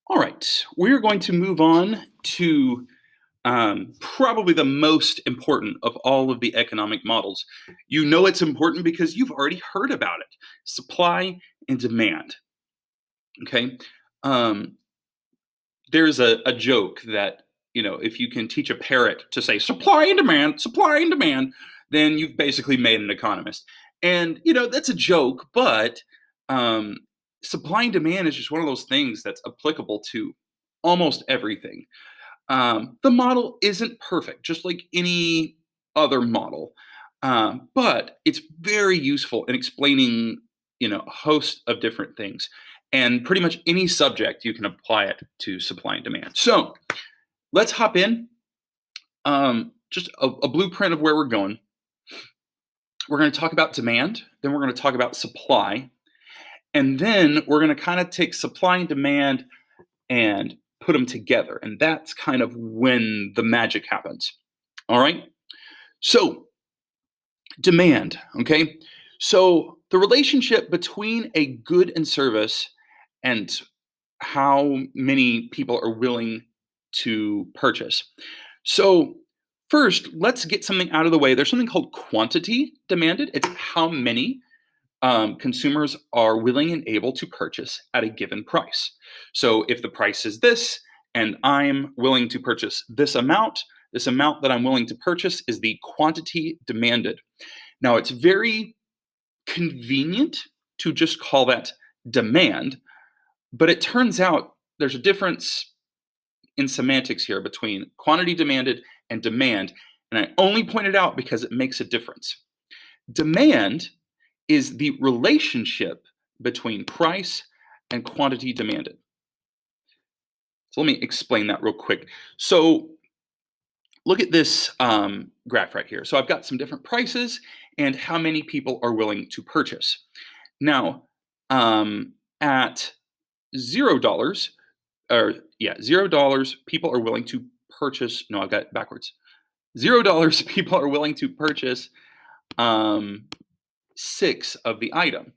All right, we're going to move on to probably the most important of all of the economic models. You know it's important because you've already heard about it: supply and demand. Okay, um, there's a joke that if you can teach a parrot to say supply and demand, then you've basically made an economist. And that's a joke, but um, supply and demand is just one of those things that's applicable to almost everything. The model isn't perfect, just like any other model, but it's very useful in explaining, a host of different things. And pretty much any subject, you can apply it to supply and demand. So let's hop in. Just a blueprint of where we're going. We're going to talk about demand, then we're going to talk about supply, and then we're going to kind of take supply and demand and put them together. And that's kind of when the magic happens. All right. So, demand. Okay. So, the relationship between a good and service and how many people are willing to purchase. So, first, let's get something out of the way. There's something called quantity demanded, it's how many consumers are willing and able to purchase at a given price. So if the price is this, and I'm willing to purchase this amount that I'm willing to purchase is the quantity demanded. Now, it's very convenient to just call that demand, but it turns out there's a difference in semantics here between quantity demanded and demand. And I only point it out because it makes a difference. Demand is the relationship between price and quantity demanded. So let me explain that real quick. So look at this graph right here. So I've got some different prices and how many people are willing to purchase. Now, at $0, $0, people are willing to purchase. No, I've got it backwards. $0, people are willing to purchase 6 of the item.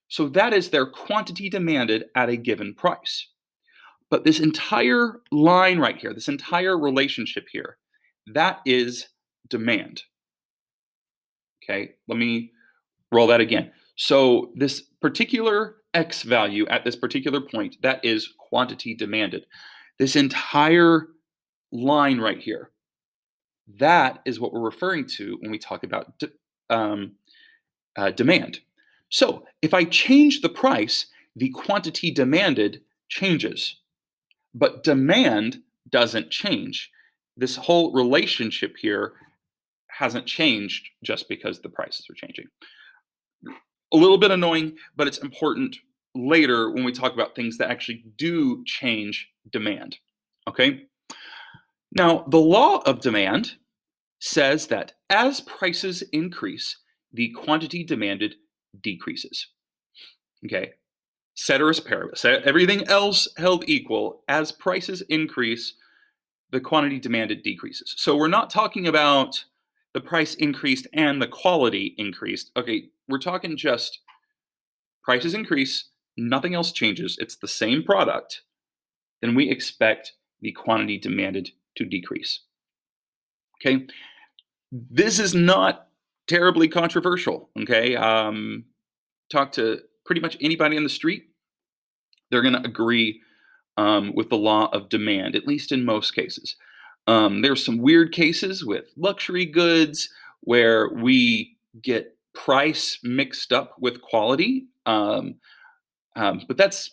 So that is their quantity demanded at a given price. But this entire line right here, this entire relationship here, that is demand. Okay, let me roll that again. So this particular X value at this particular point, that is quantity demanded. This entire line right here, that is what we're referring to when we talk about demand. So if I change the price, the quantity demanded changes, but demand doesn't change. This whole relationship here hasn't changed just because the prices are changing. A little bit annoying, but it's important later when we talk about things that actually do change demand. Okay? Now, the law of demand says that as prices increase, the quantity demanded decreases. Okay, ceteris paribus. Everything else held equal, as prices increase, the quantity demanded decreases. So we're not talking about the price increased and the quality increased. Okay, we're talking just prices increase, nothing else changes. It's the same product. Then we expect the quantity demanded to decrease. Okay, this is not terribly controversial. Okay, talk to pretty much anybody on the street, they're going to agree with the law of demand, at least in most cases. There's some weird cases with luxury goods where we get price mixed up with quality, but that's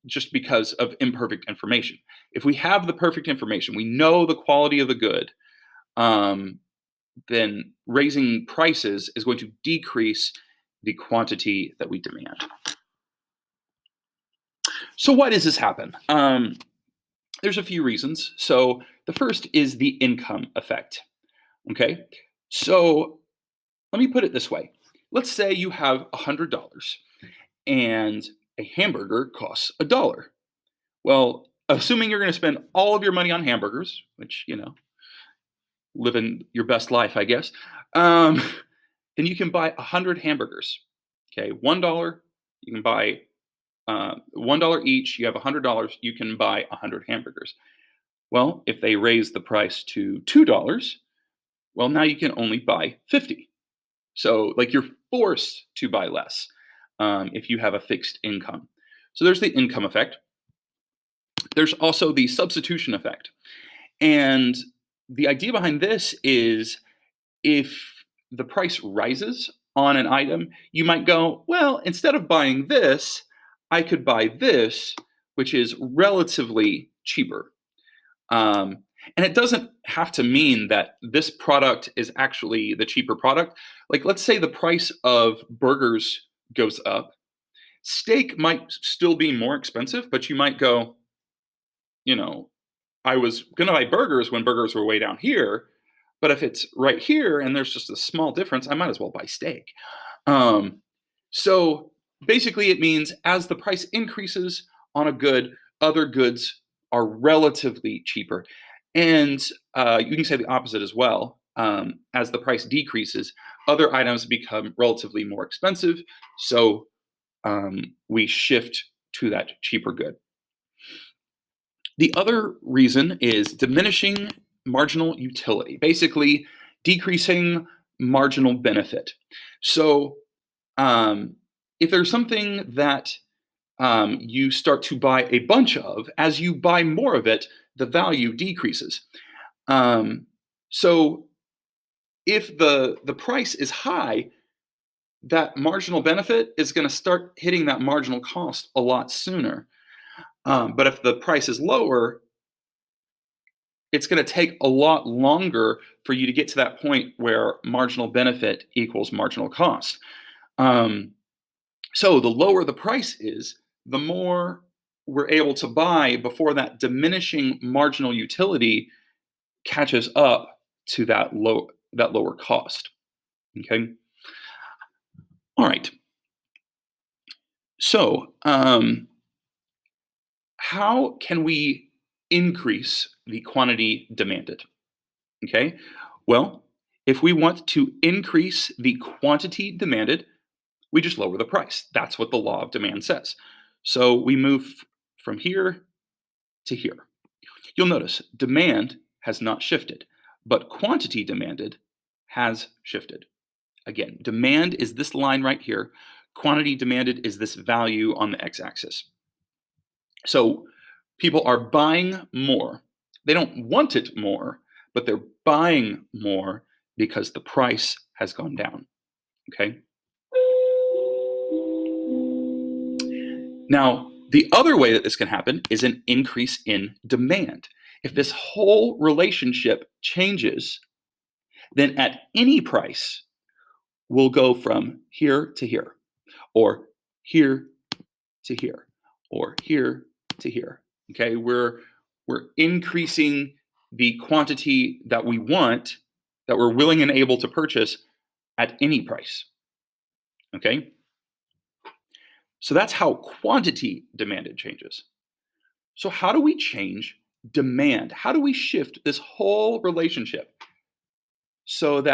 just because of imperfect information. If we have the perfect information, we know the quality of the good, then raising prices is going to decrease the quantity that we demand. So why does this happen? There's a few reasons. So the first is the income effect. Okay, so let me put it this way. Let's say you have $100 and a hamburger costs $1. Well, assuming you're going to spend all of your money on hamburgers, which, living your best life, I guess, then you can buy 100 hamburgers. Okay, $1, you can buy $1 each, you have $100, you can buy 100 hamburgers. Well, if they raise the price to $2, well, now you can only buy 50. So, like, you're forced to buy less if you have a fixed income. So there's the income effect. There's also the substitution effect. And the idea behind this is if the price rises on an item, you might go, well, instead of buying this, I could buy this, which is relatively cheaper. And it doesn't have to mean that this product is actually the cheaper product. Like, let's say the price of burgers goes up. Steak might still be more expensive, but you might go, you know, I was going to buy burgers when burgers were way down here, but if it's right here and there's just a small difference, I might as well buy steak. Um, so basically, it means as the price increases on a good, other goods are relatively cheaper. And you can say the opposite as well. As the price decreases, other items become relatively more expensive. So we shift to that cheaper good. The other reason is diminishing marginal utility, basically decreasing marginal benefit. So if there's something that you start to buy a bunch of, as you buy more of it, the value decreases. So if the price is high, that marginal benefit is going to start hitting that marginal cost a lot sooner. But if the price is lower, it's going to take a lot longer for you to get to that point where marginal benefit equals marginal cost. So the lower the price is, the more we're able to buy before that diminishing marginal utility catches up to that lower cost. Okay. All right. So how can we increase the quantity demanded? Okay. Well, if we want to increase the quantity demanded, we just lower the price. That's what the law of demand says. So we move from here to here. You'll notice demand has not shifted, but quantity demanded has shifted. Again, demand is this line right here. Quantity demanded is this value on the x-axis. So people are buying more. They don't want it more, but they're buying more because the price has gone down. Okay. Now, the other way that this can happen is an increase in demand. If this whole relationship changes, then at any price, we'll go from here to here, or here to here, or here to here. Okay, we're increasing the quantity that we want, that we're willing and able to purchase at any price. Okay, so that's how quantity demanded changes. So how do we change demand? How do we shift this whole relationship so that